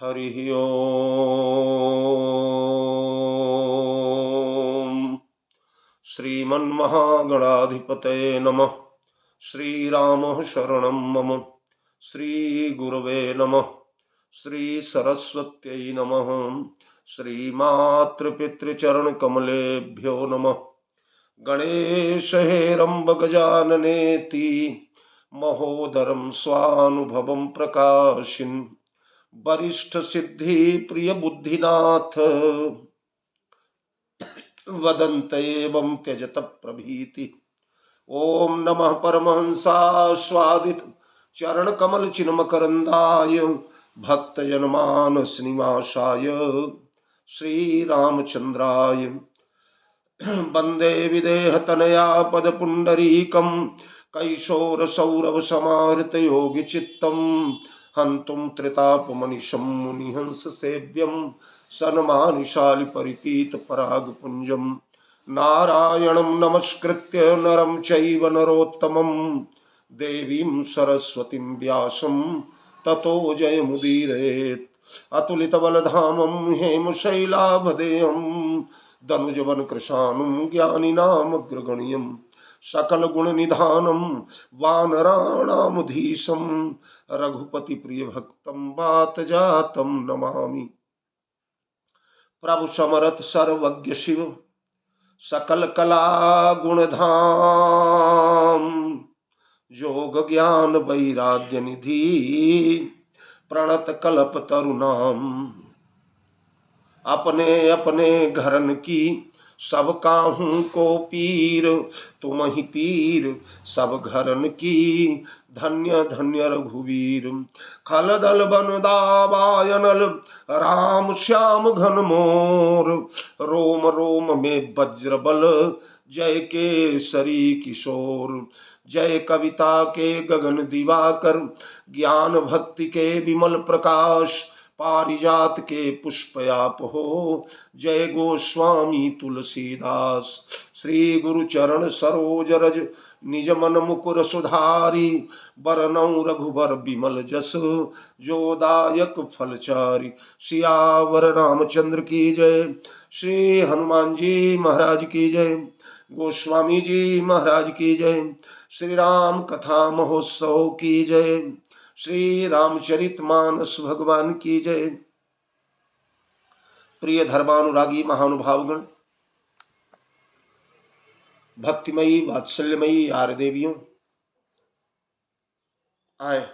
हरि ओम। श्रीमन्महागणाधिपतये नमः। श्रीरामः शरणं मम। श्रीगुरवे नमः। श्रीसरस्वत्यै नमः। श्रीमातृपितृचरणकमलेभ्यो नमः। गणेश हेरम्ब गजाननेति महोदरं स्वानुभवं प्रकाशिन् वरिष्ठ सिद्धि प्रिय बुद्धिनाथ वदन्त एवं त्यजत प्रभीति। ओम नमः परमहंसास्वादित चरण कमल चिन्मकरंदाय भक्त जनमानस निवासाय श्री रामचंद्राय वंदे विदेह तनया पद पुंडरीकम कैशोर सौरभ समाहृत योगी चित्तम हंतुम त्रितापमनिशं मुनिहंस सेव्यम सन्मानिशालि परिपीत पराग पुंजम नारायणं नमस्कृत्य नरं चैव नरोत्तमं देवीं सरस्वतीं व्यासं ततो जयमुदीरयेत्। अतुलितबलधामं हेमशैलाभदेहं दनुजवन कृशानुं ज्ञानिनामग्रगण्यं सकलगुणनिधानं वानराणामधीशं रघुपतिप्रियभक्तं वातजातं नमामि। प्रभु समरथ सर्वज्ञ शिव सकल कला गुणधाम जोग ज्ञान वैराग्य निधि प्रणत कल्प तरुणाम। अपने अपने घरन की सब काहू को पीर तुम ही पीर सब घरन की धन्य धन्य रघुवीर। खल दल बन दावायनल राम श्याम घन मोर रोम रोम में वज्र बल जय केसरी किशोर। जय कविता के गगन दिवाकर ज्ञान भक्ति के विमल प्रकाश पारिजात के पुष्पयाप हो। जय गोस्वामी तुलसीदास श्री गुरु चरण सरोज रज निज मन मुकुर सुधारी बरनौ रघुबर विमल जस जो दायक फलचारी। सियावर रामचंद्र की जय। श्री हनुमान जी महाराज की जय। गोस्वामी जी महाराज की जय। श्री राम कथा महोत्सव की जय। श्री रामचरितमानस भगवान की जय। प्रिय धर्मानुरागी महानुभावगण, भक्तिमयी वात्सल्यमयी आर्य देवियों, आए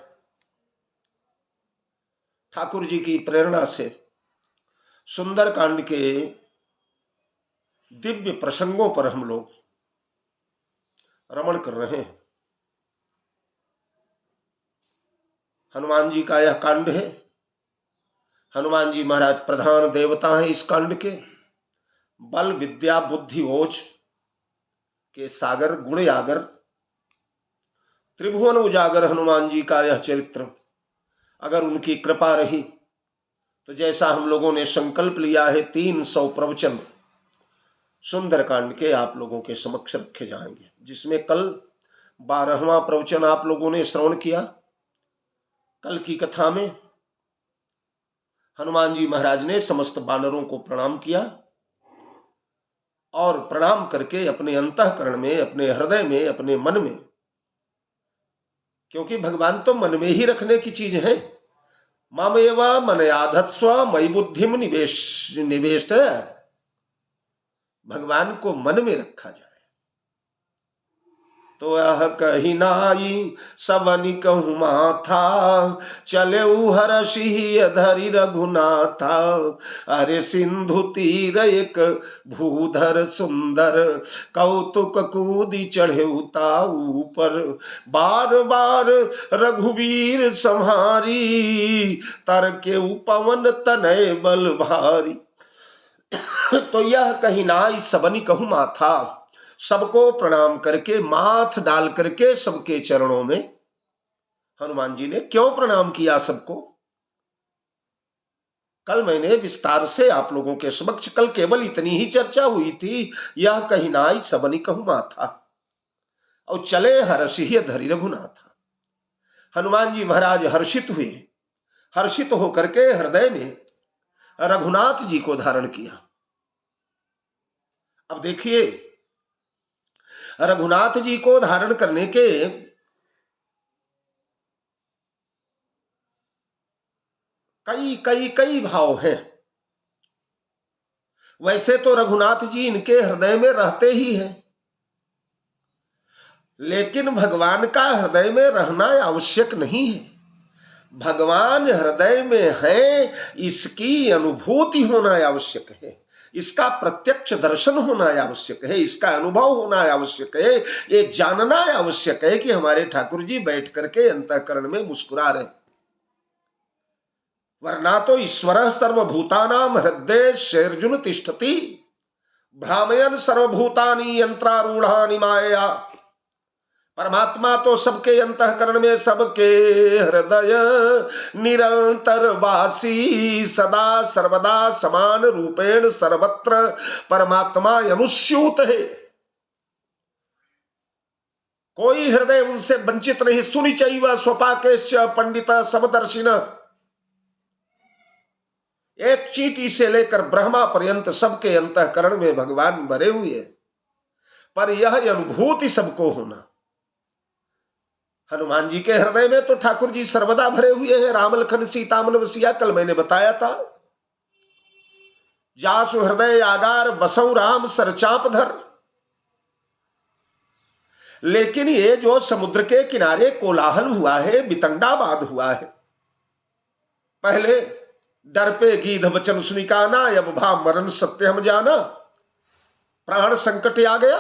ठाकुर जी की प्रेरणा से सुंदर कांड के दिव्य प्रसंगों पर हम लोग रमण कर रहे हैं। हनुमान जी का यह कांड है। हनुमान जी महाराज प्रधान देवता हैं इस कांड के। बल विद्या बुद्धि ओज के सागर गुण यागर त्रिभुवन उजागर हनुमान जी का यह चरित्र अगर उनकी कृपा रही तो जैसा हम लोगों ने संकल्प लिया है 300 प्रवचन सुंदरकांड के आप लोगों के समक्ष रखे जाएंगे, जिसमें कल 12वां प्रवचन आप लोगों ने श्रवण किया। कल की कथा में हनुमान जी महाराज ने समस्त वानरों को प्रणाम किया और प्रणाम करके अपने अंतःकरण में, अपने हृदय में, अपने मन में, क्योंकि भगवान तो मन में ही रखने की चीज है। मामेव मनयाधत्स्व मयि बुद्धिम निवेश भगवान को मन में रखा जाए तो यह कही नाई सबनि कहूँ माथा चले हरषि धरि रघुनाथा। अरे सिंधु तीर एक भूधर सुंदर कौतुक कूदी चढ़े उताऊ पर बार बार रघुवीर संहारी तर के पवन तनय बल भारी। तो यह कही नाई सबनि कहूँ माथा, सबको प्रणाम करके माथ डाल करके सबके चरणों में हनुमान जी ने क्यों प्रणाम किया सबको, कल मैंने विस्तार से आप लोगों के समक्ष कल केवल इतनी ही चर्चा हुई थी। यह कही नाई सबनि कहूँ माथा और चले हर्षि धरि रघुनाथा। हनुमान जी महाराज हर्षित हुए हर्षित होकर के हृदय में रघुनाथ जी को धारण किया। अब देखिए, रघुनाथ जी को धारण करने के कई कई कई भाव हैं। वैसे तो रघुनाथ जी इनके हृदय में रहते ही हैं, लेकिन भगवान का हृदय में रहना आवश्यक नहीं है। भगवान हृदय में है, इसकी अनुभूति होना आवश्यक है, इसका प्रत्यक्ष दर्शन होना आवश्यक है, इसका अनुभव होना आवश्यक है, ये जानना आवश्यक है कि हमारे ठाकुर जी बैठ करके अंतःकरण में मुस्कुरा रहे। वरना तो ईश्वर सर्वभूतानां हृदय शेर्जुन तिष्ठति भ्रामयन सर्वभूतानि यंत्रारूढ़ानि माया। परमात्मा तो सबके अंतःकरण में, सबके हृदय निरंतर वासी, सदा सर्वदा समान रूपेण सर्वत्र परमात्मा अनुस्यूत है। कोई हृदय उनसे वंचित नहीं। सुनि चैव स्वपाकेश्च पंडित समदर्शिन। एक चींटी से लेकर ब्रह्मा पर्यंत सबके अंतःकरण में भगवान भरे हुए हैं, पर यह अनुभूति सबको होना। हनुमान जी के हृदय में तो ठाकुर जी सर्वदा भरे हुए हैं। राम लखन सीता मन बसिया, कल मैंने बताया था। जासु हृदय आगार बसौ राम सरचाप धर। लेकिन ये जो समुद्र के किनारे कोलाहल हुआ है, बितंडाबाद हुआ है, पहले डर पे गीध वचन सुनि काना, अब भा मरण सत्य हम जाना। प्राण संकट आ गया,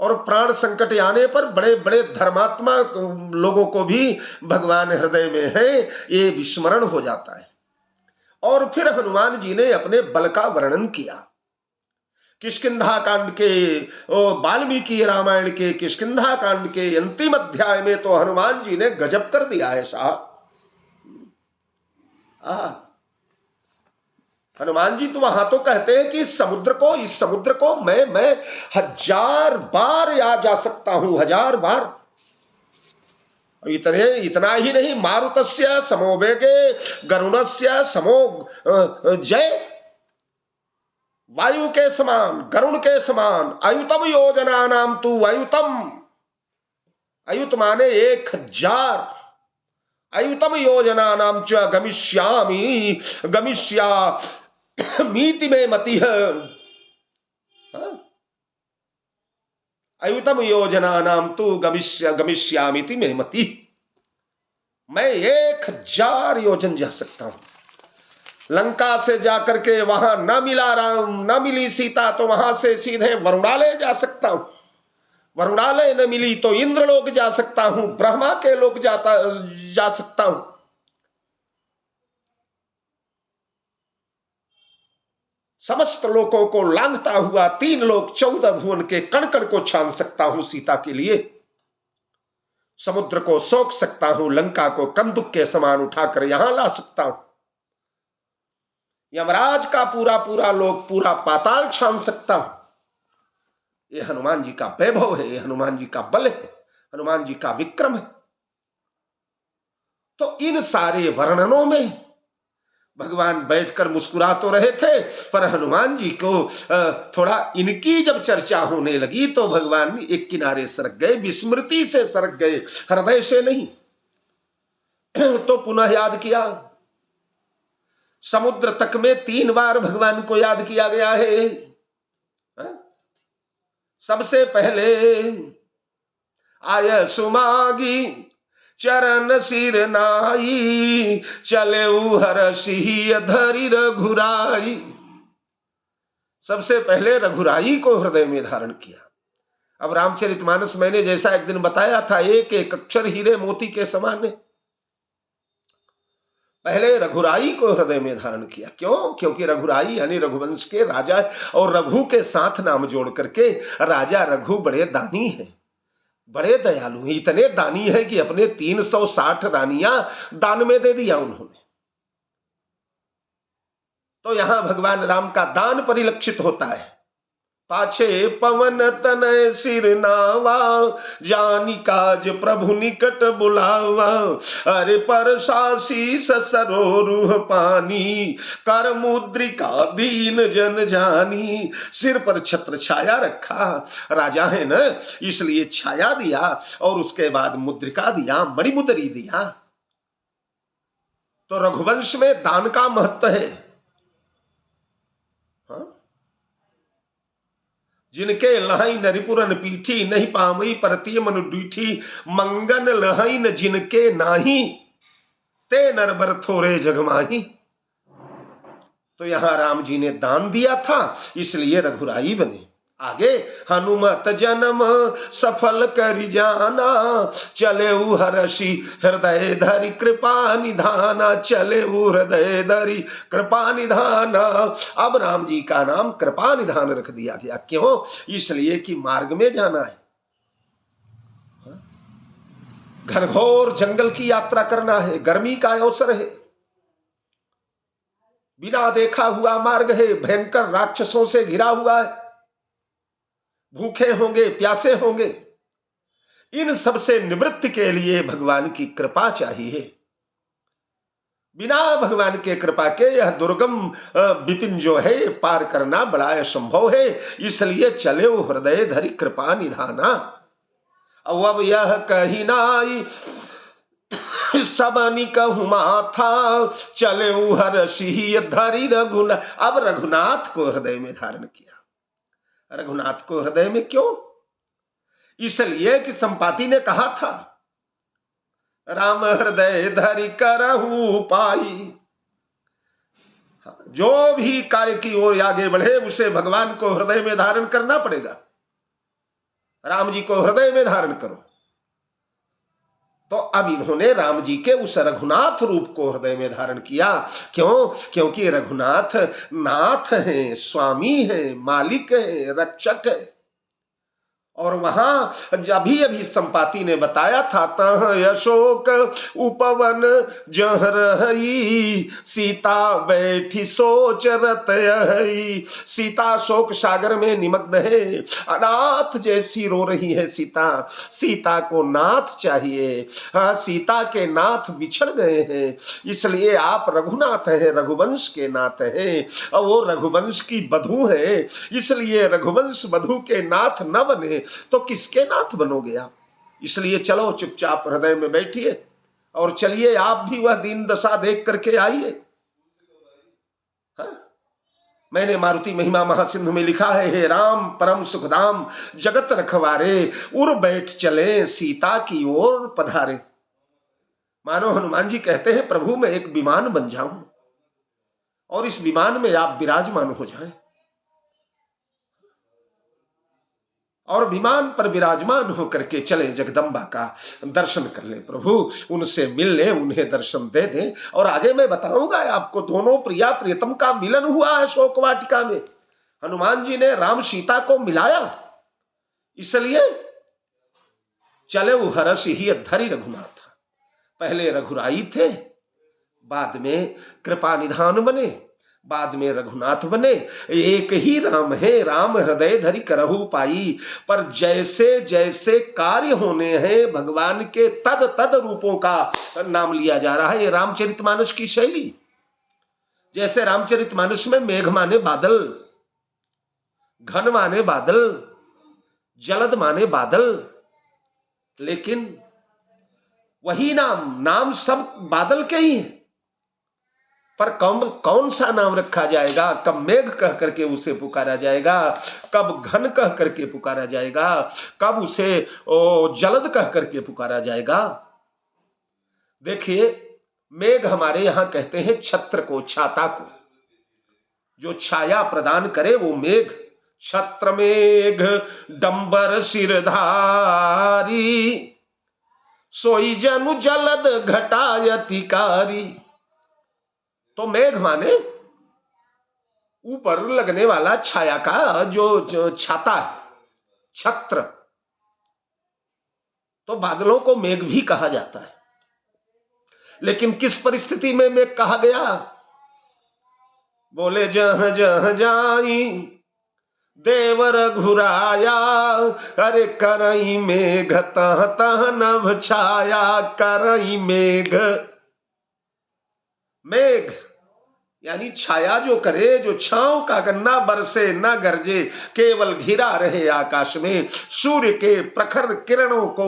और प्राण संकट आने पर बड़े बड़े धर्मात्मा लोगों को भी भगवान हृदय में है, ये विस्मरण हो जाता है। और फिर हनुमान जी ने अपने बल का वर्णन किया। किष्किंधा कांड के, वाल्मीकि रामायण के किष्किंधा कांड के अंतिम अध्याय में तो हनुमान जी ने गजब कर दिया है साहब। हनुमान जी तो वहां तो कहते हैं कि इस समुद्र को मैं 1000 बार या जा सकता हूं, 1000 बार। इतना ही नहीं, मारुतस्य समोवेगे गरुणस्य समो जय। वायु के समान, गरुण के समान, अयुतम योजना नाम तू अयुतम। अयुत माने 1000, अयुतम योजना नाम च गमिष्यामि गमिष्यामीति में मति है। अयुतम योजना नाम तू गमिष्यामीति में मति। मैं 1000 योजन जा सकता हूं। लंका से जाकर के वहां न मिला राम, न मिली सीता, तो वहां से सीधे वरुणालय जा सकता हूं। वरुणालय न मिली तो इंद्रलोक जा सकता हूं, ब्रह्मा के लोक जा सकता हूं। समस्त लोकों को लांघता हुआ 3 लोक 14 भुवन के कण कण को छान सकता हूं सीता के लिए। समुद्र को सोख सकता हूं, लंका को कंदुक के समान उठाकर यहां ला सकता हूं। यमराज का पूरा लोक, पूरा पाताल छान सकता हूं। ये हनुमान जी का वैभव है, ये हनुमान जी का बल है, हनुमान जी का विक्रम है। तो इन सारे वर्णनों में भगवान बैठकर मुस्कुरा तो रहे थे, पर हनुमान जी को थोड़ा इनकी जब चर्चा होने लगी तो भगवान एक किनारे सरक गए, विस्मृति से सरक गए, हृदय से नहीं। तो पुनः याद किया। समुद्र तक में 3 बार भगवान को याद किया गया है। सबसे पहले आय सुमागी चरण सिर नाई, चले हरषि धरि रघुराई। सबसे पहले रघुराई को हृदय में धारण किया। अब रामचरितमानस मैंने जैसा एक दिन बताया था, एक एक अक्षर हीरे मोती के समान है। पहले रघुराई को हृदय में धारण किया। क्यों? क्योंकि रघुराई यानी रघुवंश के राजा, और रघु के साथ नाम जोड़ करके राजा रघु बड़े दानी हैं, बड़े दयालु हैं। इतने दानी है कि अपने 360 रानियां दान में दे दिया उन्होंने। तो यहां भगवान राम का दान परिलक्षित होता है। पाछे पवन तनय सिर नावा, जानी काज प्रभु निकट बुलावा। अरे परसासी ससरो रूह पानी, कर मुद्रिका दीन जन जानी। सिर पर छत्र छाया रखा, राजा है ना, इसलिए छाया दिया और उसके बाद मुद्रिका दिया, मणिमुद्री दिया। तो रघुवंश में दान का महत्व है। हाँ? जिनके लहइन रिपुरन पीठी, नहीं पामई परतीय मनु डीठी। मंगन लहइन जिनके नाही, ते नरबर थोरे जगमाही। तो यहां राम जी ने दान दिया था, इसलिए रघुराई बने। आगे हनुमत जन्म सफल करि जाना, चले हर्षि हृदय धरि कृपा निधाना। चले हृदय धरि कृपा निधाना। अब राम जी का नाम कृपा निधान रख दिया गया। क्यों? इसलिए कि मार्ग में जाना है, घनघोर जंगल की यात्रा करना है, गर्मी का अवसर है, बिना देखा हुआ मार्ग है, भयंकर राक्षसों से घिरा हुआ है, भूखे होंगे, प्यासे होंगे। इन सब से निवृत्ति के लिए भगवान की कृपा चाहिए। बिना भगवान के कृपा के यह दुर्गम विपिन जो है पार करना बड़ा असंभव है। इसलिए चले वो हृदय धरि कृपा निधाना। अब यह कही नाई सबनी कहूँ माथा, चले हर्षि धरि रघुनाथ। अब रघुनाथ को हृदय में धारण किया। रघुनाथ को हृदय में क्यों? इसलिए कि संपाति ने कहा था, राम हृदय धरि करहु पाई। जो भी कार्य की ओर आगे बढ़े उसे भगवान को हृदय में धारण करना पड़ेगा। राम जी को हृदय में धारण करो। तो अब इन्होंने राम जी के उस रघुनाथ रूप को हृदय में धारण किया। क्यों? क्योंकि रघुनाथ नाथ हैं, स्वामी हैं, मालिक हैं, रक्षक है। और वहां अभी अभी संपाति ने बताया था, तह अशोक उपवन जह रही, सीता बैठी सोच रत यही। सीता शोक सागर में निमग्न है, अनाथ जैसी रो रही है सीता। सीता को नाथ चाहिए। हाँ, सीता के नाथ बिछड़ गए हैं, इसलिए आप रघुनाथ हैं, रघुवंश के नाथ हैं। और वो रघुवंश की बधू है, इसलिए रघुवंश बधू के नाथ न बने तो किसके नाथ बनोगे आप? इसलिए चलो चुपचाप हृदय में बैठिए और चलिए आप भी वह दीन दशा देख करके आइए। मैंने मारुति महिमा महासिंधु में लिखा है, हे राम परम सुखधाम जगत रखवारे, उड़ बैठ चले सीता की ओर पधारे। मानो हनुमान जी कहते हैं, प्रभु मैं एक विमान बन जाऊं और इस विमान में आप विराजमान हो जाएं और विमान पर विराजमान होकर के चले, जगदम्बा का दर्शन कर ले, प्रभु उनसे मिल ले, उन्हें दर्शन दे दें। और आगे मैं बताऊंगा आपको, दोनों प्रिया प्रियतम का मिलन हुआ है शोक वाटिका में। हनुमान जी ने राम सीता को मिलाया, इसलिए चले वो हर्ष ही धरि रघुनाथ। पहले रघुराई थे, बाद में कृपा निधान बने, बाद में रघुनाथ बने। एक ही राम है, राम हृदय धरि करहु पाई। पर जैसे जैसे कार्य होने हैं भगवान के तद तद रूपों का नाम लिया जा रहा है। ये रामचरितमानस की शैली। जैसे रामचरितमानस में मेघ माने बादल, घन माने बादल, जलद माने बादल, लेकिन वही नाम सब बादल के ही है। पर कौन सा नाम रखा जाएगा? कब मेघ कह करके उसे पुकारा जाएगा, कब घन कह करके पुकारा जाएगा, कब उसे जलद कह करके पुकारा जाएगा। देखिए, मेघ हमारे यहां कहते हैं छत्र को, छाता को, जो छाया प्रदान करे वो मेघ। छत्र मेघ डंबर सिरधारी, सोई जनु जलद घटायतिकारी। तो मेघ माने ऊपर लगने वाला छाया का जो छाता है, छत्र। तो बादलों को मेघ भी कहा जाता है। लेकिन किस परिस्थिति में मेघ कहा गया? बोले जह जह जाई देव रघुराया, अरे करई मेघ तह तह नभ छाया। करई मेघ, मेघ यानी छाया जो करे, जो छांव का गन्ना बरसे न गरजे, केवल घिरा रहे आकाश में, सूर्य के प्रखर किरणों को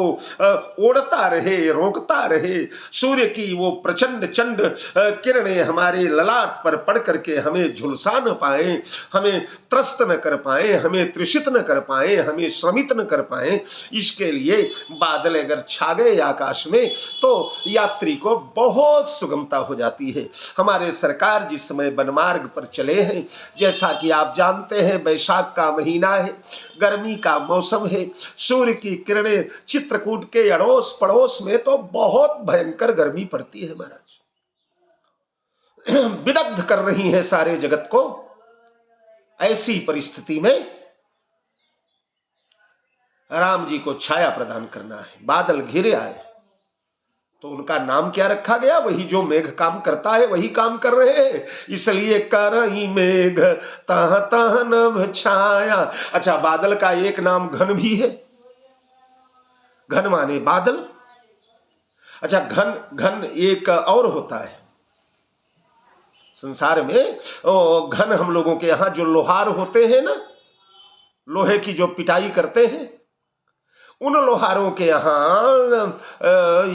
ओढ़ता रहे, रोकता रहे। सूर्य की वो प्रचंड चंड किरणें हमारे ललाट पर पड़ करके हमें झुलसा न पाए, हमें त्रस्त न कर पाए, हमें त्रिषित न कर पाए, हमें श्रमित न कर पाए। इसके लिए बादल अगर छा गए आकाश में तो यात्री को बहुत सुगमता हो जाती है। हमारे सरकार जिस समय वनमार्ग पर चले हैं, जैसा कि आप जानते हैं बैसाख का महीना है, गर्मी का मौसम है, सूर्य की किरणें चित्रकूट के अड़ोस पड़ोस में तो बहुत भयंकर गर्मी पड़ती है महाराज, विदग्ध कर रही है सारे जगत को। ऐसी परिस्थिति में राम जी को छाया प्रदान करना है। बादल घिरे आए तो उनका नाम क्या रखा गया? वही जो मेघ काम करता है वही काम कर रहे हैं, इसलिए करई मेघ तह तह नभ छाया। अच्छा, बादल का एक नाम घन भी है। घन माने बादल। अच्छा, घन घन एक और होता है संसार में। घन हम लोगों के यहां जो लोहार होते हैं ना, लोहे की जो पिटाई करते हैं, उन लोहारों के यहाँ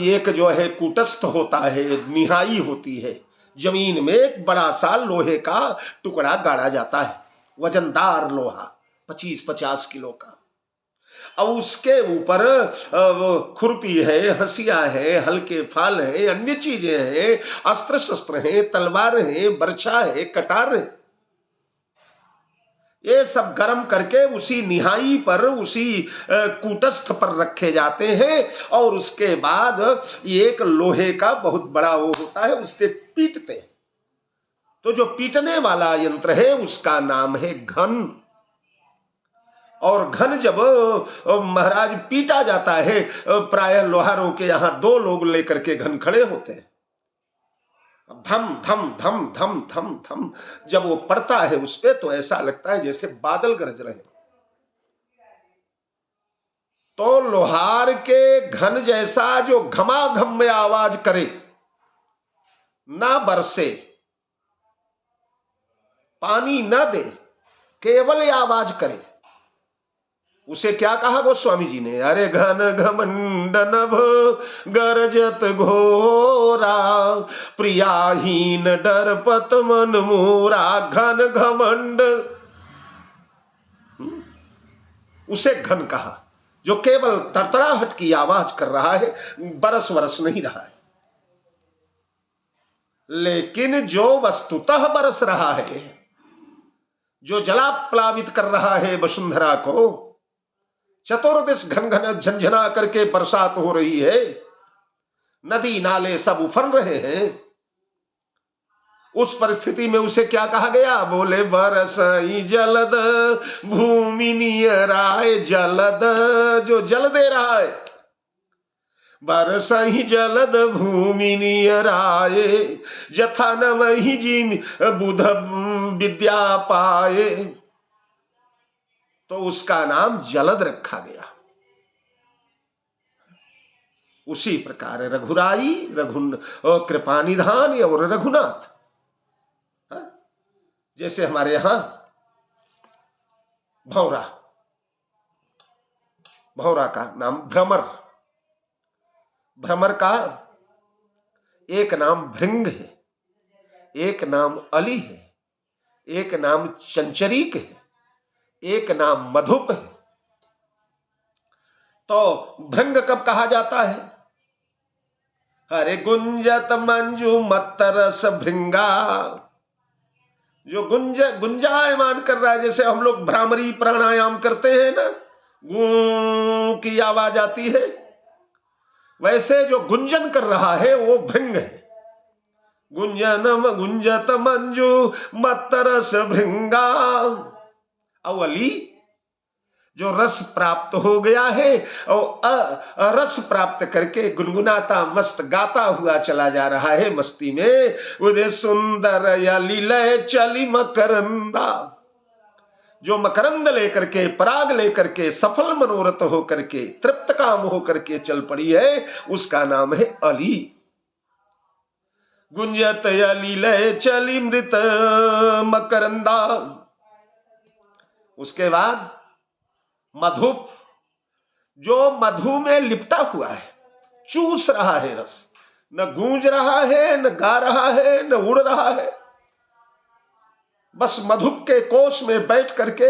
एक जो है कूटस्थ होता है, निहाई होती है। जमीन में एक बड़ा सा लोहे का टुकड़ा गाड़ा जाता है, वजनदार लोहा 25-50 किलो का। अब उसके ऊपर खुरपी है, हंसिया है, हल्के फाल है, अन्य चीजें हैं, अस्त्र शस्त्र हैं, तलवार है, बर्छा है, कटार है। ये सब गर्म करके उसी निहाई पर, उसी कूटस्थ पर रखे जाते हैं और उसके बाद एक लोहे का बहुत बड़ा वो होता है, उससे पीटते हैं। तो जो पीटने वाला यंत्र है उसका नाम है घन। और घन जब महाराज पीटा जाता है, प्रायः लोहारों के यहां 2 लोग लेकर के घन खड़े होते हैं। धम धम धम धम धम धम जब वो पड़ता है उस पे तो ऐसा लगता है जैसे बादल गरज रहे। तो लोहार के घन जैसा जो घमाघम में आवाज करे, ना बरसे, पानी ना दे, केवल आवाज करे, उसे क्या कहा गोस्वामी जी ने? अरे घन घमंड नभ गरजत घोरा, प्रियाहीन डरपत मन मोरा। घन घमंड, उसे घन कहा, जो केवल तड़तड़ाहट की आवाज कर रहा है, बरस वरस नहीं रहा है। लेकिन जो वस्तुतः बरस रहा है, जो जलाप्लावित कर रहा है वसुंधरा को, चतुर्दिश घन घन झंझना करके बरसात हो रही है, नदी नाले सब उफन रहे हैं, उस परिस्थिति में उसे क्या कहा गया? बोले बरसई जलद भूमि नियराय। जलद, जो जल दे रहा है, बरसई जलद भूमि नियराय, जथा न वही जी बुध विद्या पाए। तो उसका नाम जलद रखा गया। उसी प्रकार रघुराई, कृपा निधान और रघुनाथ। जैसे हमारे यहां भौरा, भौरा का नाम भ्रमर, भ्रमर का एक नाम भृंग है, एक नाम अली है, एक नाम चंचरीक है, एक नाम मधुप है। तो भृंग कब कहा जाता है? अरे गुंजत मंजू मत्तरस भृंगा, जो गुंजायमान कर रहा है, जैसे हम लोग भ्रामरी प्राणायाम करते हैं ना, गूं की आवाज आती है, वैसे जो गुंजन कर रहा है वो भृंग है। गुंजनम गुंजत मंजू मत्तरस भृंगा। अवली, जो रस प्राप्त हो गया है और रस प्राप्त करके गुनगुनाता मस्त गाता हुआ चला जा रहा है मस्ती में। उदय सुंदर या लीलय चली मकरंदा, जो मकरंद लेकर के, पराग लेकर के, सफल मनोरथ होकर के, तृप्त काम होकर के चल पड़ी है, उसका नाम है अली। गुंजत अली लय चली मृत मकरंदा। उसके बाद मधुप, जो मधु में लिपटा हुआ है, चूस रहा है रस, न गूंज रहा है, न गा रहा है, न उड़ रहा है, बस मधुप के कोष में बैठ करके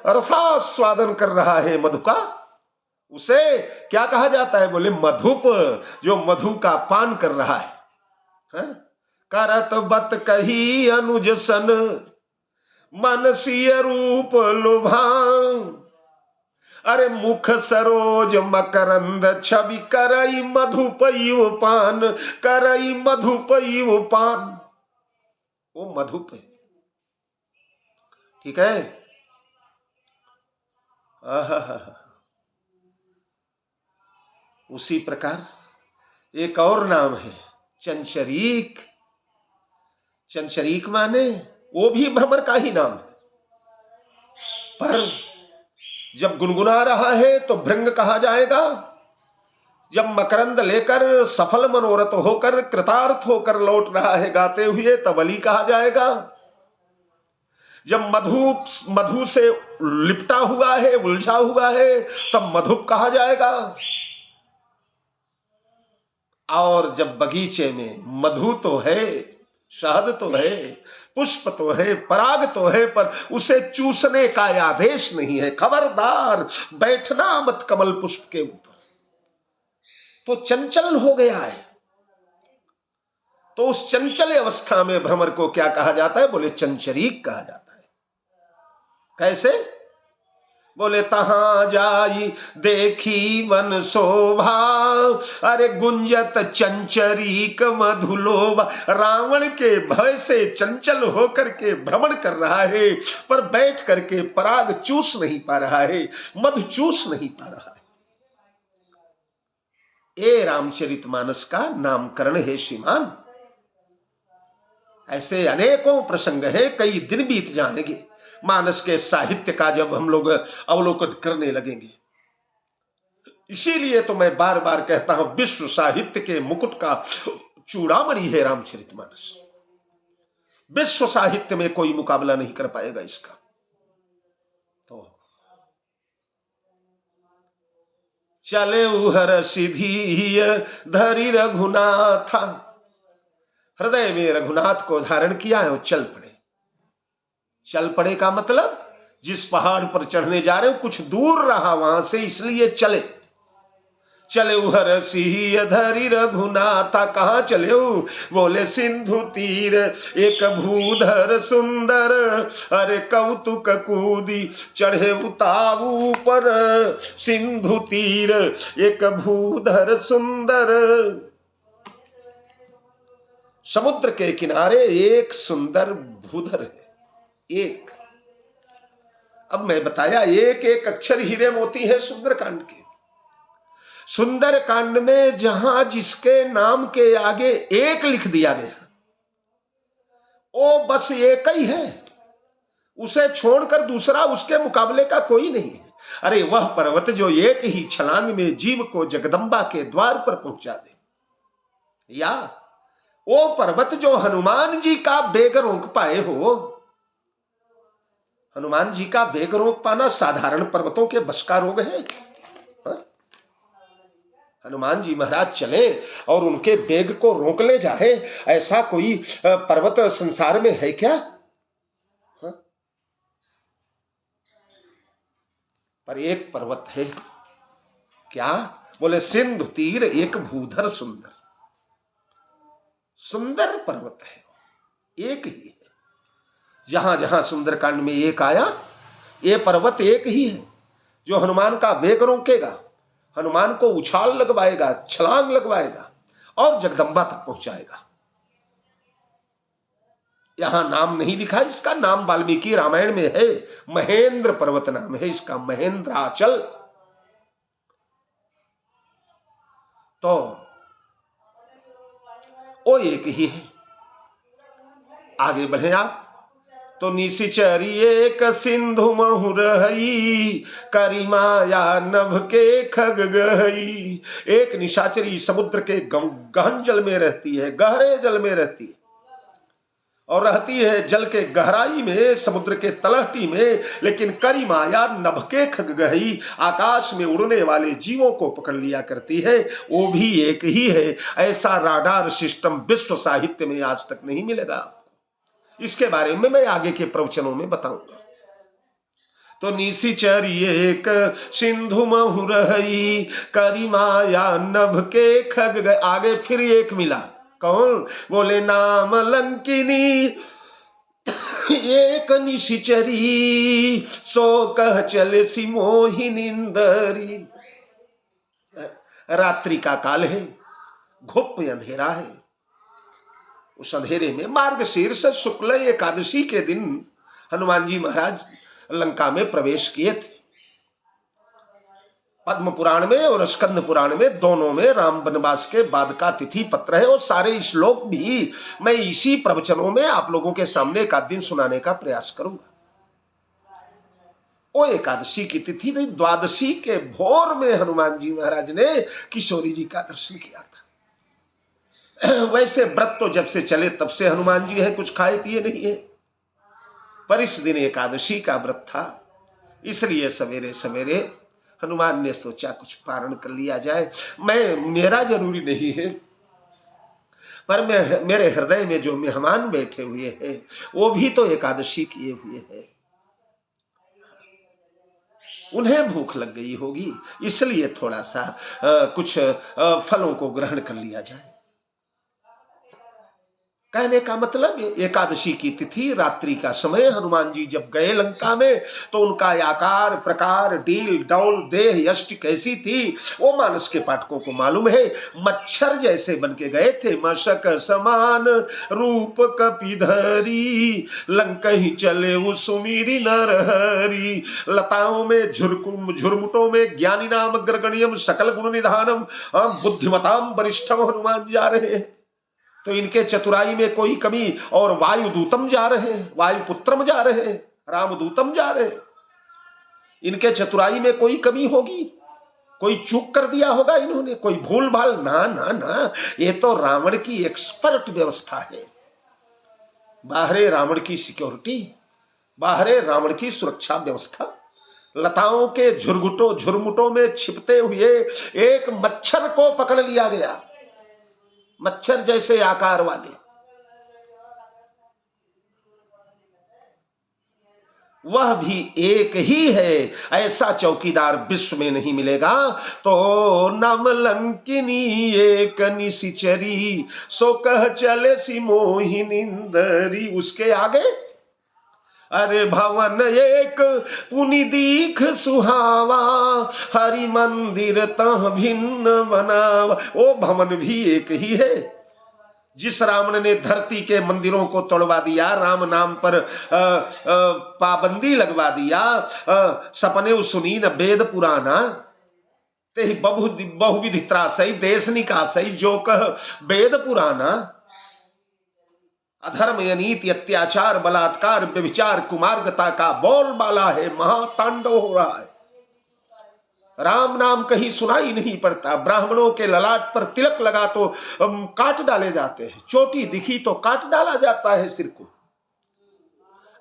रसास्वादन कर रहा है मधु का। उसे क्या कहा जाता है? बोले मधुप, जो मधु का पान कर रहा है। करत बत कही अनुज सन, मन सिय रूप लुभान। अरे मुख सरोज मकरंद छवि, करई मधुपैव पान, करई मधुपैव पान। वो मधुप है, ठीक है। उसी प्रकार एक और नाम है चंचरीक। चंचरीक माने वो भी भ्रमर का ही नाम है, पर जब गुनगुना रहा है तो भृंग कहा जाएगा, जब मकरंद लेकर सफल मनोरथ होकर, कृतार्थ होकर लौट रहा है गाते हुए, तब अली कहा जाएगा। जब मधु से लिपटा हुआ है, उलझा हुआ है, तब मधुप कहा जाएगा। और जब बगीचे में मधु तो है, शहद तो है, पुष्प तो है, पराग तो है, पर उसे चूसने का आदेश नहीं है। खबरदार, बैठना मत कमल पुष्प के ऊपर। तो चंचल हो गया है। तो उस चंचल अवस्था में भ्रमर को क्या कहा जाता है? बोले चंचरीक कहा जाता है। कैसे? बोले तहां जाई देखी वन शोभा, अरे गुंजत चंचरीक मधुलोभा। रावण के भय से चंचल होकर के भ्रमण कर रहा है, पर बैठ करके पराग चूस नहीं पा रहा है, मधु चूस नहीं पा रहा है। ये रामचरितमानस का नामकरण है श्रीमान। ऐसे अनेकों प्रसंग है, कई दिन बीत जाएंगे मानस के साहित्य का जब हम लोग अवलोकन करने लगेंगे। इसीलिए तो मैं बार बार कहता हूं, विश्व साहित्य के मुकुट का चूड़ामणि है रामचरितमानस। विश्व साहित्य में कोई मुकाबला नहीं कर पाएगा इसका। तो चले उहर सिद्धि धरि रघुनाथ, हृदय में रघुनाथ को धारण किया है और चल पड़े। चल पड़े का मतलब, जिस पहाड़ पर चढ़ने जा रहे हो कुछ दूर रहा वहां से, इसलिए चले। चले उहर सिंह धरि रघुनाथा। कहां चले हो? बोले सिंधु तीर एक भूधर सुंदर, अरे कौतुक कूदी चढ़े उताऊ पर। सिंधु तीर एक भूधर सुंदर, समुद्र के किनारे एक सुंदर भूधर है। एक, अब मैं बताया, एक एक अक्षर हीरे मोती है सुंदरकांड के। सुंदरकांड में जहां जिसके नाम के आगे एक लिख दिया गया, वो बस एक ही है, उसे छोड़कर दूसरा उसके मुकाबले का कोई नहीं है। अरे वह पर्वत जो एक ही छलांग में जीव को जगदम्बा के द्वार पर पहुंचा दे, या वो पर्वत जो हनुमान जी का वेग रोक पाए हो। हनुमान जी का वेग रोक पाना साधारण पर्वतों के बस का रोग है? हनुमान जी महाराज चले और उनके वेग को रोक ले जाए, ऐसा कोई पर्वत संसार में है क्या? पर एक पर्वत है, क्या? बोले सिंधु तीर एक भूधर सुंदर। सुंदर पर्वत है, एक ही है। जहां जहां सुंदरकांड में एक आया, ये पर्वत एक ही है जो हनुमान का वेग रोकेगा, हनुमान को उछाल लगवाएगा, छलांग लगवाएगा और जगदम्बा तक पहुंचाएगा। यहां नाम नहीं लिखा, इसका नाम वाल्मीकि रामायण में है, महेंद्र पर्वत नाम है इसका, महेंद्राचल। तो वो एक ही है। आगे बढ़े आप, तो निशिचरी एक सिंधु महु रही, करी माया नभ के खग गई। एक निशाचरी समुद्र के गहन जल में रहती है, गहरे जल में रहती है, और रहती है जल के गहराई में, समुद्र के तलहटी में, लेकिन करी माया नभ के खग गई, आकाश में उड़ने वाले जीवों को पकड़ लिया करती है। वो भी एक ही है। ऐसा राडार सिस्टम विश्व साहित्य में आज तक नहीं मिलेगा। इसके बारे में मैं आगे के प्रवचनों में बताऊंगा। तो निशिचरी एक सिंधु महु रही, करी माया नभ के खग गए। आगे फिर एक मिला, कौन? बोले नाम लंकिनी एक निशिचरी, सो कह चले सी मोहिनींदरी। रात्रि का काल है, घुप अंधेरा है। उस अंधेरे में मार्गशीर्ष शुक्ल एकादशी के दिन हनुमान जी महाराज लंका में प्रवेश किए थे। पद्म पुराण में और स्कंद पुराण में दोनों में राम वनवास के बाद का तिथि पत्र है। और सारे श्लोक भी मैं इसी प्रवचनों में आप लोगों के सामने एक आध दिन सुनाने का प्रयास करूंगा। वो एकादशी की तिथि थी, द्वादशी के भोर में हनुमान जी महाराज ने किशोरी जी का दर्शन किया था। वैसे व्रत तो जब से चले तब से हनुमान जी हैं, कुछ खाए पिए नहीं है, पर इस दिन एकादशी का व्रत था, इसलिए सवेरे सवेरे हनुमान ने सोचा कुछ पारण कर लिया जाए। मेरा जरूरी नहीं है, पर मेरे हृदय में जो मेहमान बैठे हुए हैं वो भी तो एकादशी किए हुए हैं, उन्हें भूख लग गई होगी, इसलिए थोड़ा सा कुछ फलों को ग्रहण कर लिया जाए। कहने का मतलब एकादशी की तिथि, रात्रि का समय, हनुमान जी जब गए लंका में तो उनका आकार प्रकार डील डौल देह यष्टि कैसी थी वो मानस के पाठकों को मालूम है। मच्छर जैसे बन के गए थे, मशक समान रूप कपिधरी, लंका ही चले वो सुमीरी नरहरी। लताओं में झुरमुटों में ज्ञानी नाम अग्रगण्यम सकल गुण निधानम बुद्धिमताम वरिष्ठम हनुमान जा रहे हैं। तो इनके चतुराई में कोई कमी, और वायुदूतम जा रहे हैं, वायुपुत्रम जा रहे हैं, रामदूतम जा रहे हैं, इनके चतुराई में कोई कमी होगी? कोई चूक कर दिया होगा इन्होंने, कोई भूल भाल? ना ना ना, ये तो रावण की एक्सपर्ट व्यवस्था है। बाहरे रावण की सिक्योरिटी, बाहरे रावण की सुरक्षा व्यवस्था। लताओं के झुरमुटों में छिपते हुए एक मच्छर को पकड़ लिया गया, मच्छर जैसे आकार वाले, वह भी एक ही है। ऐसा चौकीदार विश्व में नहीं मिलेगा। तो नम लंकिनी एक निशिचरी, सो कह चले सी मोहिनींदरी। उसके आगे अरे भवन एक पुनि दीख सुहावा, हरि मंदिर तह भिन्न बनावा। वो भवन भी एक ही है। जिस रावण ने धरती के मंदिरों को तोड़वा दिया, राम नाम पर पाबंदी लगवा दिया, सपने सुनी न वेद पुराना, ते बहुविधि त्रासई देश निकासई, जो कह वेद पुराना। अधर्म अनीति अत्याचार बलात्कार व्यभिचार कुमार्गता का बोलबाला है, महातांडव हो रहा है। राम नाम कहीं सुनाई नहीं पड़ता। ब्राह्मणों के ललाट पर तिलक लगा तो काट डाले जाते हैं, चोटी दिखी तो काट डाला जाता है सिर को।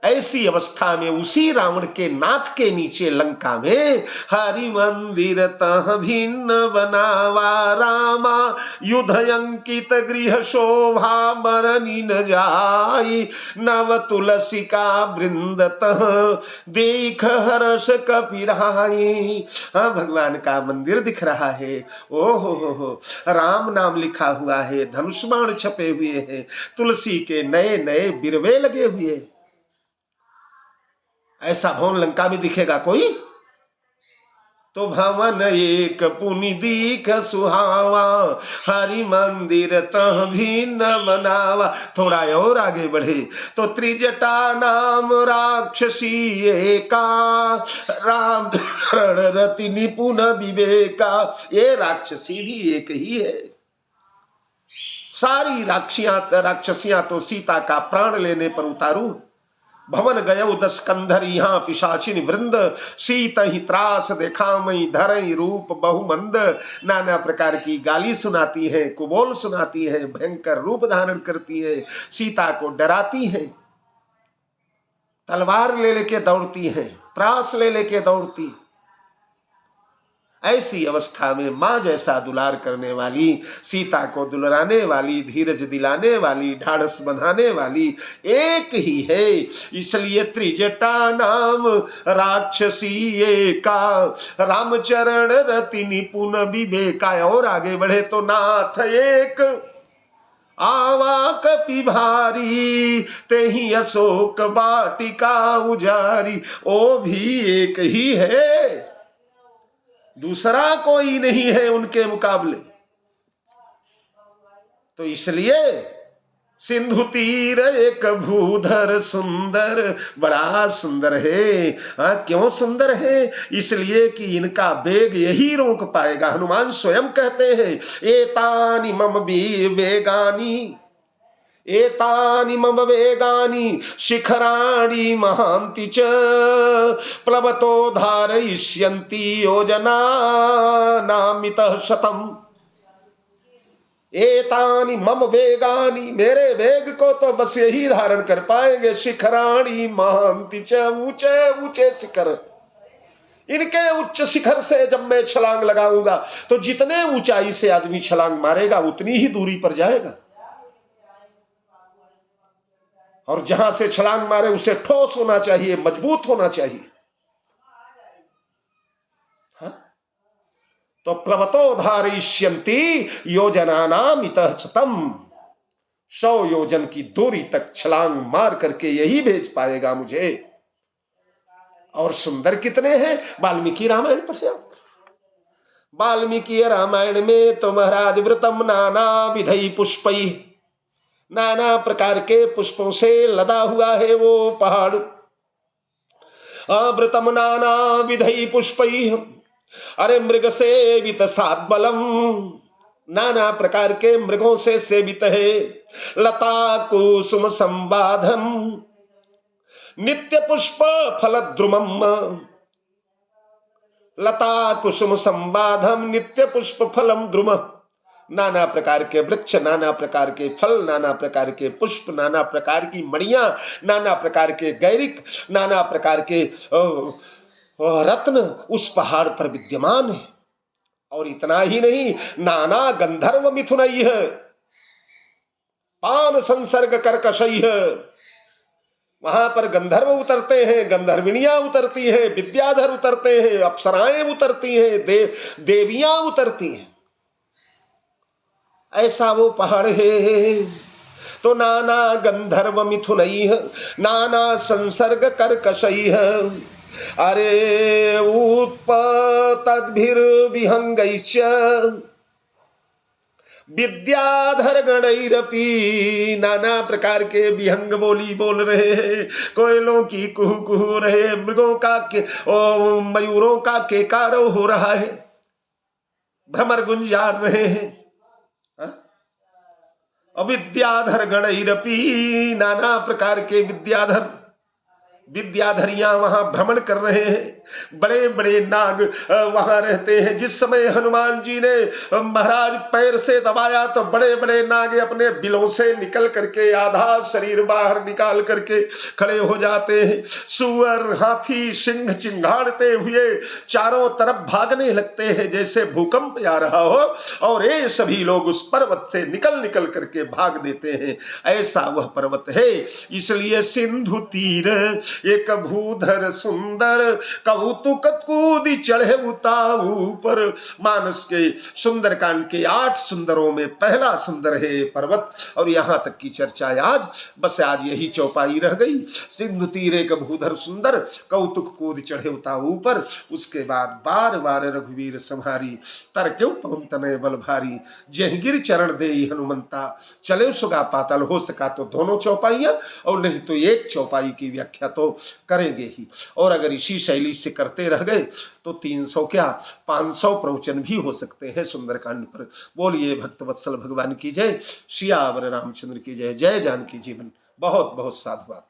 ऐसी अवस्था में उसी रावण के नाक के नीचे लंका में हरि मंदिर तह भिन्न बनावा, रामा युद्ध अंकित गृह शोभा मरनी न जाई, नव तुलसी का वृंद तह देख हर्ष कपिराई। हाँ, भगवान का मंदिर दिख रहा है। ओहो, राम नाम लिखा हुआ है, धनुष बाण छपे हुए हैं, तुलसी के नए नए बिरवे लगे हुए। ऐसा भवन लंका में दिखेगा कोई? तो भवन एक पुनि दीख सुहावा, हरि मंदिर तह भिन्न बनावा। थोड़ा और आगे बढ़े तो त्रिजटा नाम राक्षसी एका, राम रति निपुण विवेका। ये राक्षसी भी एक ही है। सारी राक्षसियां तो सीता का प्राण लेने पर उतारू, भवन गयौ 10 कंधर यहाँ पिशाचिन वृंद, सीत ही त्रास देखा मई धरई रूप बहुमंद। नाना प्रकार की गाली सुनाती है, कुबोल सुनाती है, भयंकर रूप धारण करती है, सीता को डराती है, तलवार ले लेके दौड़ती है, त्रास ले लेके दौड़ती है। ऐसी अवस्था में मां जैसा दुलार करने वाली, सीता को दुलराने वाली, धीरज दिलाने वाली, ढाढ़स बंधाने वाली एक ही है। इसलिए त्रिजटा नाम राक्षसी एका, रामचरण रति निपुण विवेका। और आगे बढ़े तो नाथ एक आवा कपि भारी, तेहि अशोक वाटिका उजारी। ओ भी एक ही है, दूसरा कोई नहीं है उनके मुकाबले। तो इसलिए सिंधु तीर एक भूधर सुंदर, बड़ा सुंदर है। क्यों सुंदर है? इसलिए कि इनका वेग यही रोक पाएगा। हनुमान स्वयं कहते हैं, एतानि मम वेगानि, एतानि मम वेगानि शिखराणि महान्ति च, प्लवतो धारयिष्यन्ति योजनानामितः शतम्। एतानि मम वेगानि, मेरे वेग को तो बस यही धारण कर पाएंगे। शिखराणि महान्ति च, ऊंचे ऊंचे शिखर। इनके उच्च शिखर से जब मैं छलांग लगाऊंगा तो जितने ऊंचाई से आदमी छलांग मारेगा उतनी ही दूरी पर जाएगा। और जहां से छलांग मारे उसे ठोस होना चाहिए, मजबूत होना चाहिए। हाँ? तो प्लवतो धारयिष्यन्ति योजनानाम इतः शतम्, 100 योजन की दूरी तक छलांग मार करके यही भेज पाएगा मुझे। और सुंदर कितने हैं? वाल्मीकि रामायण पढ़ जाओ। वाल्मीकि रामायण में तो महाराज व्रतम नाना विधि पुष्पै, नाना प्रकार के पुष्पों से लदा हुआ है वो पहाड़। व्रतम नाना विधि पुष्पै, अरे मृग सेवित सात बलम, नाना प्रकार के मृगों से सेवित है। लता कुसुम संबाधम नित्य पुष्प फल द्रुमम, लता कुसुम संबाधम नित्य पुष्प फलम द्रुम। नाना प्रकार के वृक्ष, नाना प्रकार के फल, नाना प्रकार के पुष्प, नाना प्रकार की मणियां, नाना प्रकार के गैरिक, नाना प्रकार के रत्न उस पहाड़ पर विद्यमान है। और इतना ही नहीं, नाना गंधर्व मिथुनैः पान संसर्ग कर्कशैः, वहां पर गंधर्व उतरते हैं, गंधर्विणियां उतरती हैं, विद्याधर उतरते हैं, अप्सराएं उतरती हैं, देवियां उतरती हैं। ऐसा वो पहाड़ है। तो नाना गंधर्व मिथुनैः नाना संसर्ग कर्कशैः, अरे उत्पतद्भिर्विहंगैश्च विद्याधर गणैरपि, नाना प्रकार के विहंग बोली बोल रहे हैं, कोयलों की कुहू कुहू रहे, मृगों का मयूरों का केकारो हो रहा है, भ्रमर गुंजार रहे हैं। विद्याधर गणैरपि, नाना प्रकार के विद्याधरियां वहां भ्रमण कर रहे हैं। बड़े बड़े नाग वहां रहते हैं। जिस समय हनुमान जी ने महाराज पैर से दबाया तो बड़े बड़े नाग अपने बिलों से निकल करके आधा शरीर बाहर निकाल करके खड़े हो जाते हैं। सुअर, हाथी, सिंह चिंगाड़ते हुए चारों तरफ भागने लगते हैं जैसे भूकंप आ रहा हो, और ये सभी लोग उस पर्वत से निकल निकल करके भाग देते हैं। ऐसा वह पर्वत है। इसलिए सिंधु तीर एक भूधर सुंदर, कौतुक कूदी चढ़े उताऊ पर। मानस के सुंदरकांड के 8 सुंदरों में पहला सुंदर है पर्वत। और यहां तक की चर्चा आज यही चौपाई रह गई। सिंधु तीर एक भूधर सुंदर, कौतुक कूद चढ़े उताऊ पर। उसके बाद बार बार रघुवीर संहारी, तर क्यों पवन तनय बल भारी, जहगिर चरण देई हनुमंता, चले सुगा पाताल। हो सका तो दोनों चौपाइयां, और नहीं तो एक चौपाई की व्याख्या तो करेंगे ही। और अगर इसी शैली से करते रह गए तो 300 क्या 500 प्रवचन भी हो सकते हैं सुंदरकांड पर। बोलिए भक्तवत्सल भगवान की जय, सियावर रामचंद्र की जय। जय जानकी जीवन। बहुत बहुत साधुवाद।